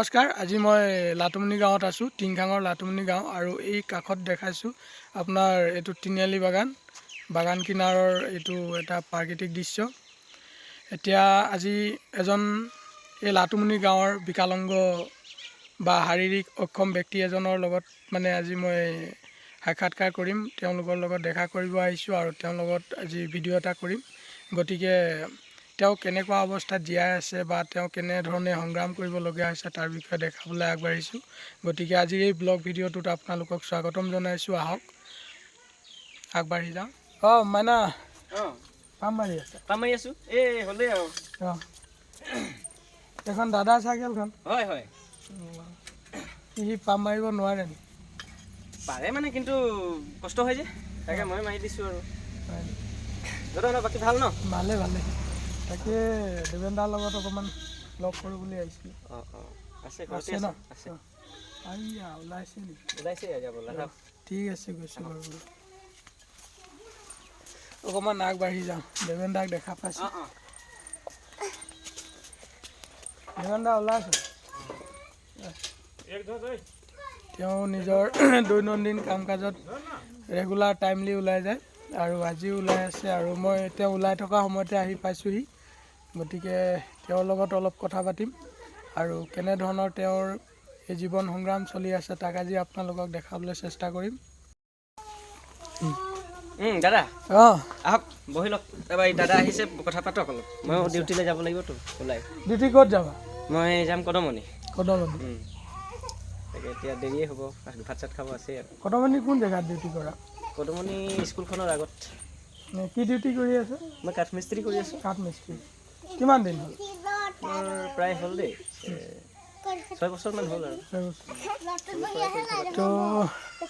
নমস্কাৰ, আজি মই লাটুমনি গাঁৱত আছোঁ, টিংখাঙৰ লাটুমনি গাঁও। আৰু এই কাষত দেখাইছোঁ আপোনাৰ এইটো তিনিআলি বাগান কিনাৰৰ এইটো এটা প্ৰাকৃতিক দৃশ্য। এতিয়া আজি এজন এই লাটুমনি গাঁৱৰ বিকলাংগ বা শাৰীৰিক অক্ষম ব্যক্তি এজনৰ লগত আজি মই সাক্ষাৎকাৰ কৰিম, তেওঁলোকৰ লগত দেখা কৰিব আহিছোঁ আৰু তেওঁৰ লগত আজি ভিডিঅ' এটা কৰিম। গতিকে তেওঁ কেনেকুৱা অৱস্থাত জীয়াই আছে বা তেওঁ কেনেধৰণে সংগ্ৰাম কৰিবলগীয়া হৈছে তাৰ বিষয়ে দেখাবলৈ আগবাঢ়িছোঁ। গতিকে আজি এই ব্লগ ভিডিঅ'টোত আপোনালোকক স্বাগতম জনাইছোঁ। আহক আগবাঢ়ি যাওঁ। মাইনা পাম মাৰি আছে? পাম মাৰি আছোঁ। এই হ'লেই আৰু এখন দাদা চাইকেলখন হয় হয় সি পাম মাৰিব নোৱাৰে নি? পাৰে মানে, কিন্তু কষ্ট হয় যে, তাকে মই মাৰি দিছোঁ আৰু। দাদা বাকী ভাল ন? ভালে ভালে। তাকে দেৱেন দাৰ লগত অকণমান লগ কৰোঁ বুলি আহিছিলোঁ। আছে আছে ন? আছে। ওলাইছে নেকি? ওলাইছে যাবলৈ। ঠিক আছে, গৈছোঁ বাৰু। অকণমান আগবাঢ়ি যাওঁ, দেৱেন দাক দেখা পাইছোঁ। দেৱেন দা ওলাইছে? তেওঁ নিজৰ দৈনন্দিন কাম কাজত ৰেগুলাৰ টাইমলি ওলাই যায় আৰু আজিও ওলাই আছে। আৰু মই এতিয়া ওলাই থকা সময়তে আহি পাইছোঁহি। গতিকে তেওঁৰ লগত অলপ কথা পাতিম আৰু কেনেধৰণৰ তেওঁৰ এই জীৱন সংগ্ৰাম চলি আছে তাক আজি আপোনালোকক দেখাবলৈ চেষ্টা কৰিম। দাদা আহক, বহি লওক। তাৰপৰা এই দাদা আহিছে, কথা পাতক অলপ। ময়ো ডিউটিলৈ যাব লাগিবতো ওলাই। ডিউটি ক'ত যাবা? মই যাম কদমনি। কদমনি? তাকে এতিয়া দেৰিয়ে হ'ব, ভাত চাত খাব আছে আৰু। কদমনি কোন জেগাত ডিউটি কৰা? কদমনি স্কুলখনৰ আগত। কি ডিউটি কৰি আছে? মই কাঠমিস্ত্ৰী কৰি আছোঁ। কাঠমিস্ত্ৰী। কিমান দিন হ'ল? মোৰ প্ৰায় হ'ল দেই, 6 বছৰমান হ'ল আৰু। তো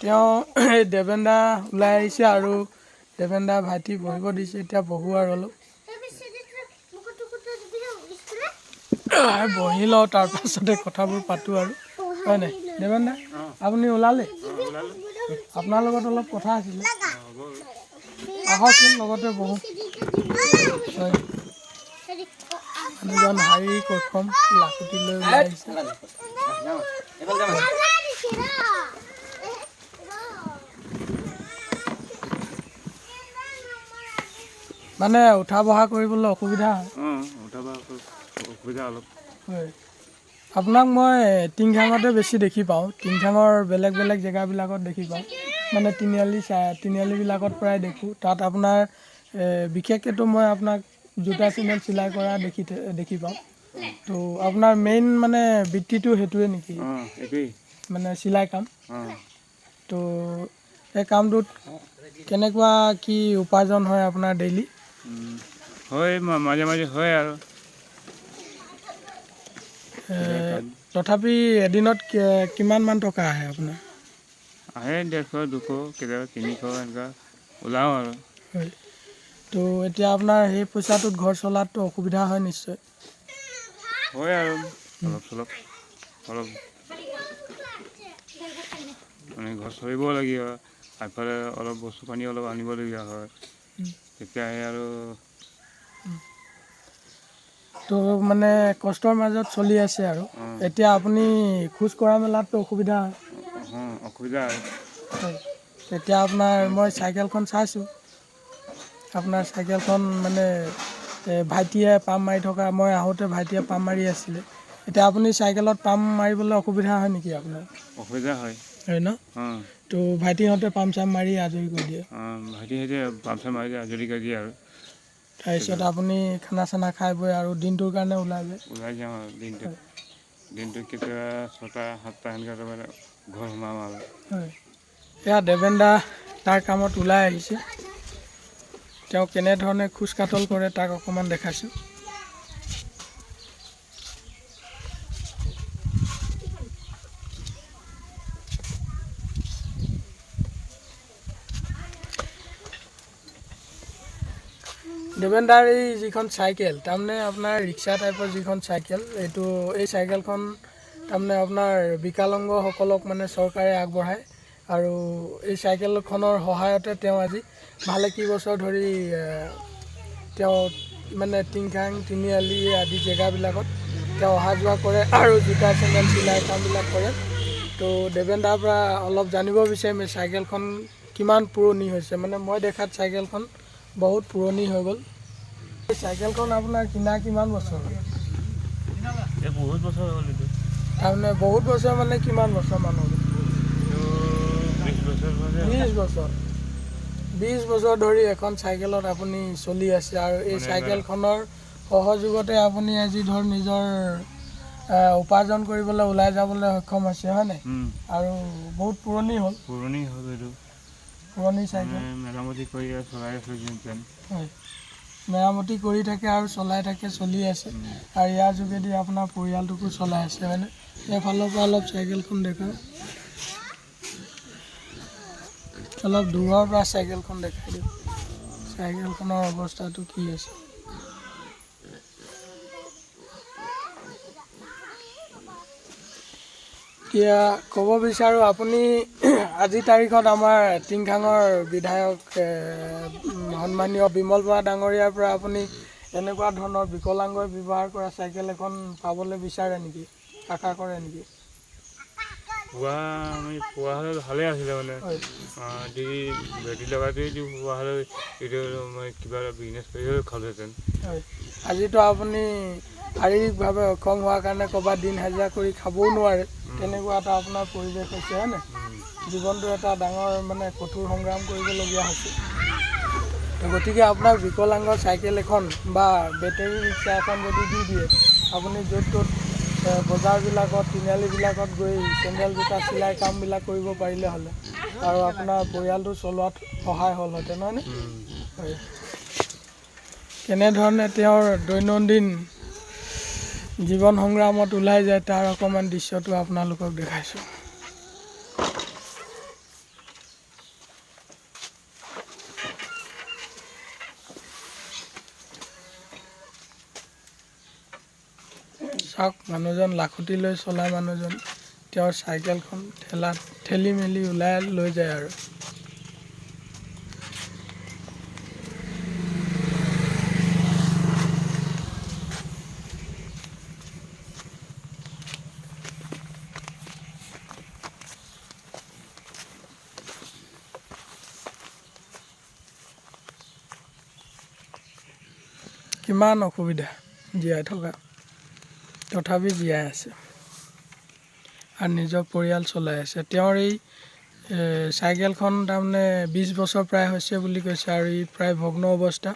তেওঁ এই দেৱেন দা ওলাই আহিছে আৰু দেৱেন দা ভাইটি বহিব দিছে। এতিয়া বহো আৰু অলপ বহি লওঁ, তাৰপাছতে কথাবোৰ পাতোঁ আৰু, হয় নাই দেৱেন দা? আপুনি ওলালে? আপোনাৰ লগত অলপ কথা আছিলে। আহকচোন, লগতে বহো। হয়, মানুহজন শাৰীৰিক অক্ষম, লাখুটি লৈ ওলাই আহিছে। মানে উঠা বহা কৰিবলৈ অসুবিধা হয়। হয়, আপোনাক মই টিংখাঙতে বেছি দেখি পাওঁ। টিংখাঙৰ বেলেগ বেলেগ জেগাবিলাকত দেখি পাওঁ, মানে তিনিআলিবিলাকত প্ৰায় দেখোঁ। তাত আপোনাৰ বিশেষকৈতো মই আপোনাক জোতা চেণ্ডেল চিলাই কৰা দেখি পাওঁ। তো আপোনাৰ মেইন মানে বৃত্তিটো সেইটোৱে নেকি? মানে চিলাই কাম? তো এই কামটোত কেনেকুৱা কি উপাৰ্জন হয় আপোনাৰ ডেইলি? হয়, মাজে মাজে হয় আৰু। তথাপি এদিনত কিমানমান টকা আহে আপোনাৰ? আহে 150, 200, কেতিয়াবা 300 এনেকুৱা ওলাওঁ আৰু। হয়, তো এতিয়া আপোনাৰ সেই পইচাটোত ঘৰ চলাতো অসুবিধা হয় নিশ্চয়? হয় আৰু অলপ চলপ, মানে ঘৰ চলিবলগীয়া হয়। আগফালে অলপ বস্তু পানী অলপ আনিবলগীয়া হয়, তেতিয়াহে আৰু। তো মানে কষ্টৰ মাজত চলি আছে আৰু। এতিয়া আপুনি খোজ কঢ়া মেলাততো অসুবিধা হয়? অসুবিধা হয়। এতিয়া আপোনাৰ মই চাইকেলখন চাইছোঁ, আপোনাৰ চাইকেলখন মানে ভাইটিয়ে পাম মাৰি থকা, মই আহোঁতে ভাইটিয়ে পাম মাৰি আছিলে। এতিয়া আপুনি চাইকেলত পাম মাৰিবলৈ অসুবিধা হয় নেকি আপোনাৰ? অসুবিধা হয়। হয় ন? তো ভাইটিহঁতে পাম চাম মাৰি আজৰি কৰি দিয়ে? ভাইটিহঁতে পাম চাম মাৰি আজৰি কৰি দিয়ে আৰু। তাৰপিছত আপুনি খানা চানা খাই বৈ আৰু দিনটোৰ কাৰণে ওলাই যাওঁ আৰু দিনটোত কেতিয়াবা 6টা 7টা সেনেকৈ মানে ঘৰ সোমাওঁ আৰু। হয়, এয়া দেৱেন দা তাৰ কামত ওলাই আহিছে। তেওঁ কেনেধৰণে খোজ কাটল কৰে তাক অকণমান দেখাইছোঁ। দেৱেন দাৰ এই যিখন চাইকেল, তাৰমানে আপোনাৰ ৰিক্সা টাইপৰ যিখন চাইকেল, এই চাইকেলখন তাৰমানে আপোনাৰ বিকলাংগসকলক মানে চৰকাৰে আগবঢ়ায়। আৰু এই চাইকেলখনৰ সহায়তে তেওঁ আজি ভালে কেইবছৰ ধৰি তেওঁ মানে টিংখাং, তিনিআলি আদি জেগাবিলাকত তেওঁ অহা যোৱা কৰে আৰু জোতা চেণ্ডেল চিলাই কামবিলাক কৰে। তো দেৱেন দাৰ পৰা অলপ জানিব বিচাৰিম এই চাইকেলখন কিমান পুৰণি হৈছে। মানে মই দেখাত চাইকেলখন বহুত পুৰণি হৈ গ'ল। এই চাইকেলখন আপোনাৰ কিনা কিমান বছৰ হ'ল? বহুত বছৰ হ'ল এইটো। তাৰমানে বহুত বছৰ মানে কিমান বছৰমান হ'ল? 20 বছৰ মানে 20 বছৰ। 20 বছৰ ধৰি এখন চাইকেলত আপুনি চলি আছে আৰু এই চাইকেলখনৰ সহযোগতে আপুনি আজি ধৰ নিজৰ উপাৰ্জন কৰিবলৈ ওলাই যাবলৈ সক্ষম হৈছে, হয় নাই? আৰু বহুত পুৰণি হ'ল এইটো। পুৰণি চাইকেল। মেৰামতি কৰি চলাই আছোঁ যেন। হয়, মেৰামতি কৰি থাকে আৰু চলাই থাকে, চলি আছে আৰু ইয়াৰ যোগেদি আপোনাৰ পৰিয়ালটোকো চলাই আছে, হয়নে? এইফালৰ পৰা অলপ চাইকেলখন দেখাওঁ, অলপ দূৰৰ পৰা চাইকেলখন দেখাই দিওঁ। চাইকেলখনৰ অৱস্থাটো কি আছে? এতিয়া ক'ব বিচাৰোঁ আপুনি আজিৰ তাৰিখত আমাৰ টিংখাঙৰ বিধায়ক সন্মানীয় বিমল বৰা ডাঙৰীয়াৰ পৰা আপুনি এনেকুৱা ধৰণৰ বিকলাংগই ব্যৱহাৰ কৰা চাইকেল এখন পাবলৈ বিচাৰে নেকি, আশা কৰে নেকি? পোৱা হ'লে ভালেই আছিলে মানে। দি বেটি লগাটোৱেই দি পোৱা হ'লে এইটো মই কিবা এটা বিজনেছ কৰিও খালোহেঁতেন। হয়, আজিতো আপুনি শাৰীৰিকভাৱে অক্ষম হোৱাৰ কাৰণে ক'ৰবাত দিন হাজিৰা কৰি খাবও নোৱাৰে, তেনেকুৱা এটা আপোনাৰ পৰিৱেশ হৈছে, হয় নাই? জীৱনটো এটা ডাঙৰ মানে কঠোৰ সংগ্ৰাম কৰিবলগীয়া হৈছে। গতিকে আপোনাক বিকলাংগ চাইকেল এখন বা বেটেৰী ৰিক্সা এখন যদি দি দিয়ে, আপুনি য'ত ত'ত বজাৰবিলাকত তিনিআলিবিলাকত গৈ চেণ্ডেল জোতা চিলাই কামবিলাক কৰিব পাৰিলে হ'লে আৰু আপোনাৰ পৰিয়ালটো চলোৱাত সহায় হ'লহেঁতেন, হয়নে? হয়। কেনেধৰণে তেওঁৰ দৈনন্দিন জীৱন সংগ্ৰামত ওলাই যায় তাৰ অকণমান দৃশ্যটো আপোনালোকক দেখাইছোঁ। চাওক, মানুহজন লাখুটি লৈ চলা মানুহজন, তেওঁৰ চাইকেলখন ঠেলি মেলি ওলাই লৈ যায় আৰু। কিমান অসুবিধা জীয়াই থকা, তথাপি জীয়াই আছে আৰু নিজৰ পৰিয়াল চলাই আছে। তেওঁৰ এই চাইকেলখন তাৰমানে 20 বছৰ প্ৰায় হৈছে বুলি কৈছে আৰু ই প্ৰায় ভগ্ন অৱস্থা।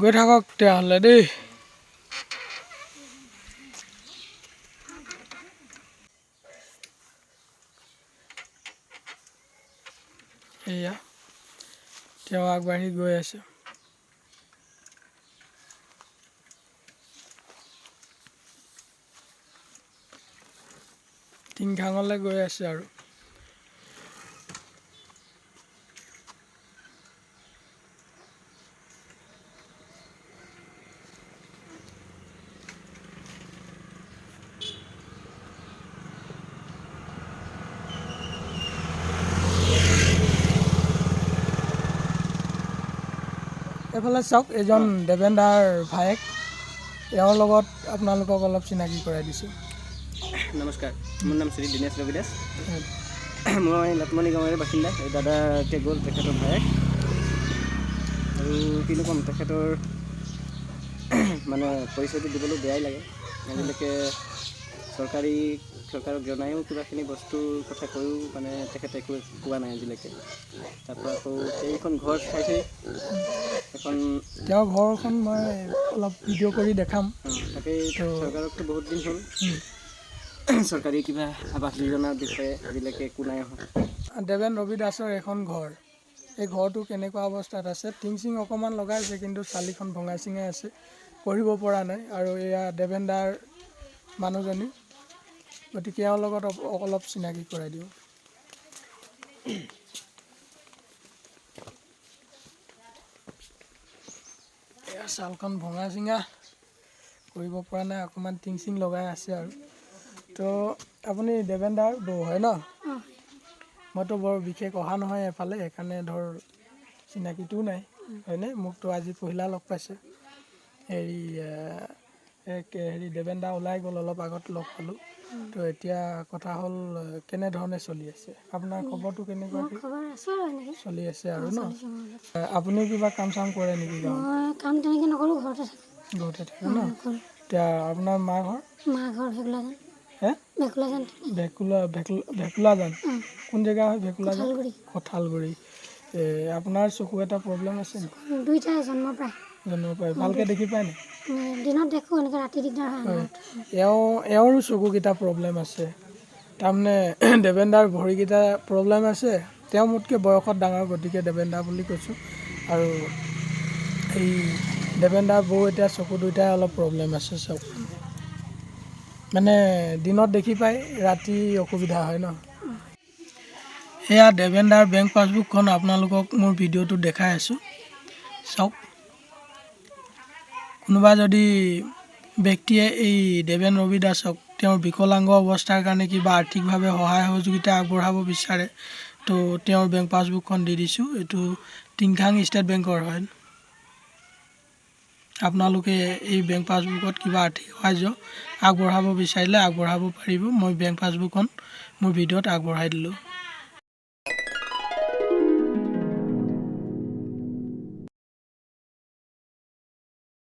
গৈ থাকক তেতিয়াহ'লে দেই। এয়া তেওঁ আগবাঢ়ি গৈ আছে। টিংখাঙলৈ গৈ আছে আৰু। এইফালে চাওক, এজন দেৱেন দাৰ ভায়েক, তেওঁৰ লগত আপোনালোকক অলপ চিনাকি কৰাই দিছোঁ। নমস্কাৰ, মোৰ নাম শ্ৰী দিনেশ ৰবি দাস। মই লাটমণি গাঁৱৰে বাসিন্দা। এই দাদা এতিয়া গ'ল, তেখেতৰ ভায়েক। আৰু কিনো ক'ম, তেখেতৰ মানে পৰিচয়টো দিবলৈ বেয়াই লাগে। আজিলৈকে চৰকাৰক জনায়ো কিবাখিনি বস্তুৰ কথা কৈও মানে তেখেতে একো কোৱা নাই আজিলৈকে। তাৰপৰা আকৌ এইখন ঘৰ চাইছে, এখন তেওঁৰ ঘৰখন মই অলপ ভিডিঅ' কৰি দেখাম। তাকেই চৰকাৰকতো বহুত দিন হ'ল চৰকাৰী কিবা আৱাস যোজনাৰ বিষয়ে আজিলৈকে একো নাই অহা। দেৱেন ৰবি দাসৰ এখন ঘৰ, এই ঘৰটো কেনেকুৱা অৱস্থাত আছে, টিং চিং অকণমান লগাইছে কিন্তু চালিখন ভঙাই চিঙাই আছে, পঢ়িব পৰা নাই। আৰু এয়া দেৱেন দাৰ মানুহজনী, গতিকে এওঁৰ লগত অলপ চিনাকি কৰাই দিওঁ। এয়া ছালখন ভঙা চিঙা কৰিব পৰা নাই, অকণমান টিং চিং লগাই আছে আৰু। তো আপুনি দেৱেন্দাৰ বৌ হয় ন? মইতো বৰ বিশেষ অহা নহয় এফালে, সেইকাৰণে ধৰ চিনাকিটোও নাই হয়নে? মোকতো আজি পহিলা লগ পাইছে। হেৰি দেৱেন্দা ওলাই গ'ল, অলপ আগত লগ পালোঁ। তো এতিয়া কথা হ'ল কেনেধৰণে চলি আছে আপোনাৰ খবৰটো কেনেকুৱা চলি আছে আৰু ন? আপুনিও কিবা কাম চাম কৰে নেকি গাঁৱত? কাম তেনেকৈ নকৰোঁ, ঘৰতে থাকে ন? এতিয়া আপোনাৰ মা ঘৰ ভেকুলাজান কোন জেগা হয়? ভেকুলাজান কঁঠালগুৰি। আপোনাৰ চকু এটা প্ৰব্লেম আছে নেকি? দুইটাই জন্মৰ পৰাই ভালকৈ দেখি পায় নাই? দিনত দেখোঁ, এনেকৈ ৰাতি দিগদাৰ হয়। এওঁৰো চকুকেইটা প্ৰব্লেম আছে। তাৰমানে দেৱেন্দাৰ ভৰিকেইটা প্ৰব্লেম আছে। তেওঁ মোতকৈ বয়সত ডাঙৰ, গতিকে দেৱেন্দা বুলি কৈছোঁ। আৰু এই দেৱেন্দাৰ বৌ এতিয়া চকু দুইটাই অলপ প্ৰব্লেম আছে চব। মানে দিনত দেখি পাই, ৰাতি অসুবিধা হয় ন? এয়া দেৱেন্দাৰ বেংক পাছবুকখন আপোনালোকক মোৰ ভিডিঅ'টো দেখাই আছোঁ, চাওক। কোনোবা যদি ব্যক্তিয়ে এই দেৱেন ৰবি দাসক তেওঁৰ বিকলাংগ অৱস্থাৰ কাৰণে কিবা আৰ্থিকভাৱে সহায় সহযোগিতা আগবঢ়াব বিচাৰে, তো তেওঁৰ বেংক পাছবুকখন দি দিছোঁ। এইটো টিংখাং ষ্টেট বেংকৰ হয়। আপোনালোকে এই বেংক পাছবুকত কিবা আৰ্থিক সাহাৰ্য আগবঢ়াব বিচাৰিলে আগবঢ়াব পাৰিব। মই বেংক পাছবুকখন মোৰ ভিডিঅ'ত আগবঢ়াই দিলোঁ।